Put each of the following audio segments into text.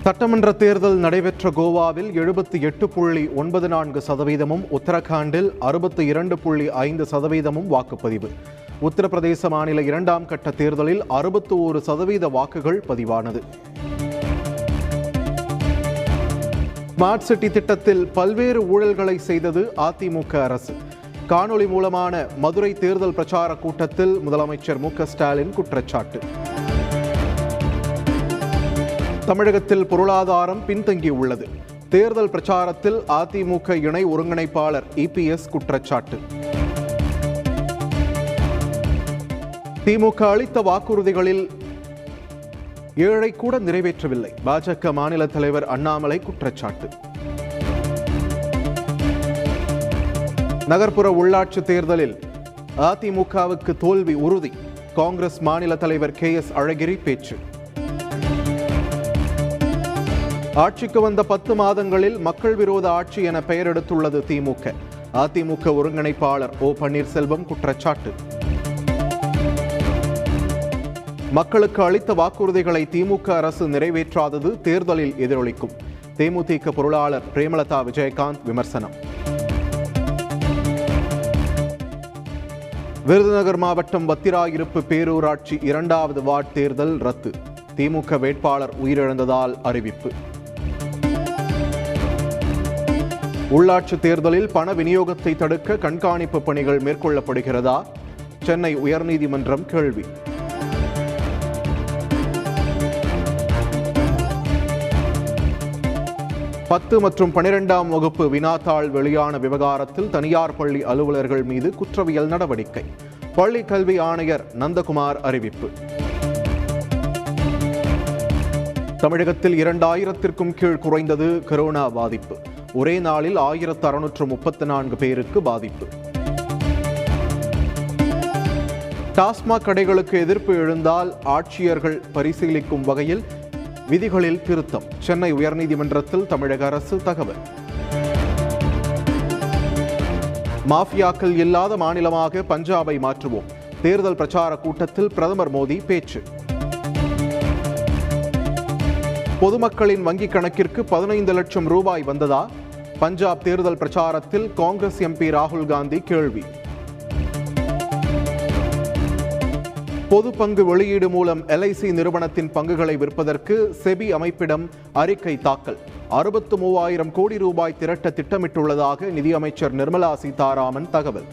சட்டமன்ற தேர்தல் நடைபெற்ற கோவாவில் 78.94%, உத்தரகாண்டில் 62.5% வாக்குப்பதிவு. உத்தரப்பிரதேச மாநில 2ஆம் கட்ட தேர்தலில் 61% வாக்குகள் பதிவானது. ஸ்மார்ட் சிட்டி திட்டத்தில் பல்வேறு ஊழல்களை செய்தது அதிமுக அரசு. காணொலி மூலமான மதுரை தேர்தல் பிரச்சார கூட்டத்தில் முதலமைச்சர் மு க ஸ்டாலின் குற்றச்சாட்டு. தமிழகத்தில் பொருளாதாரம் பின்தங்கியுள்ளது. தேர்தல் பிரச்சாரத்தில் அதிமுக இணை ஒருங்கிணைப்பாளர் இபிஎஸ் குற்றச்சாட்டு. திமுக அளித்த வாக்குறுதிகளில் 7 கூட நிறைவேற்றவில்லை. பாஜக மாநில தலைவர் அண்ணாமலை குற்றச்சாட்டு. நகர்ப்புற உள்ளாட்சி தேர்தலில் அதிமுகவுக்கு தோல்வி உறுதி. காங்கிரஸ் மாநில தலைவர் KS அழகிரி பேச்சு. ஆட்சிக்கு வந்த 10 மாதங்களில் மக்கள் விரோத ஆட்சி என பெயர் எடுத்துள்ளது திமுக. அதிமுக ஒருங்கிணைப்பாளர் ஓ பன்னீர்செல்வம் குற்றச்சாட்டு. மக்களுக்கு அளித்த வாக்குறுதிகளை திமுக அரசு நிறைவேற்றாதது தேர்தலில் எதிரொலிக்கும். தேமுதிக பொருளாளர் பிரேமலதா விஜயகாந்த் விமர்சனம். விருதுநகர் மாவட்டம் வத்திராயிருப்பு பேரூராட்சி 2வது வார்டு தேர்தல் ரத்து. திமுக வேட்பாளர் உயிரிழந்ததால் அறிவிப்பு. உள்ளாட்சி தேர்தலில் பண விநியோகத்தை தடுக்க கண்காணிப்பு பணிகள் மேற்கொள்ளப்படுகிறதா? சென்னை உயர்நீதிமன்றம் கேள்வி. பத்து மற்றும் 12ஆம் வகுப்பு வினாத்தாள் வெளியான விவகாரத்தில் தனியார் பள்ளி அலுவலர்கள் மீது குற்றவியல் நடவடிக்கை. பள்ளி கல்வி ஆணையர் நந்தகுமார் அறிவிப்பு. தமிழகத்தில் 2000க்கும் கீழ் குறைந்தது கொரோனா பாதிப்பு. ஒரே நாளில் 1634 பேருக்கு பாதிப்பு. டாஸ்மாக் கடைகளுக்கு எதிர்ப்பு எழுந்தால் ஆட்சியர்கள் பரிசீலிக்கும் வகையில் விதிகளில் திருத்தம். சென்னை உயர்நீதிமன்றத்தில் தமிழக அரசு தகவல். மாஃபியாக்கள் இல்லாத மாநிலமாக பஞ்சாபை மாற்றுவோம். தேர்தல் பிரச்சார கூட்டத்தில் பிரதமர் மோடி பேச்சு. பொதுமக்களின் வங்கிக் கணக்கிற்கு 15 லட்சம் ரூபாய் வந்ததா? பஞ்சாப் தேர்தல் பிரச்சாரத்தில் காங்கிரஸ் MP ராகுல் காந்தி கேள்வி. பொது பங்கு வெளியீடு மூலம் LIC நிறுவனத்தின் பங்குகளை விற்பதற்கு செபி அமைப்பிடம் அறிக்கை தாக்கல். 63,000 கோடி ரூபாய் திரட்ட திட்டமிட்டுள்ளதாக நிதியமைச்சர் நிர்மலா சீதாராமன் தகவல்.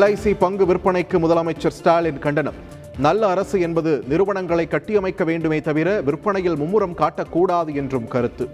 LIC பங்கு விற்பனைக்கு முதலமைச்சர் ஸ்டாலின் கண்டனம். நல்ல அரசு என்பது நிறுவனங்களை கட்டியமைக்க வேண்டுமே தவிர விற்பனையில் மும்முரம் காட்டக்கூடாது என்றும் கருத்து.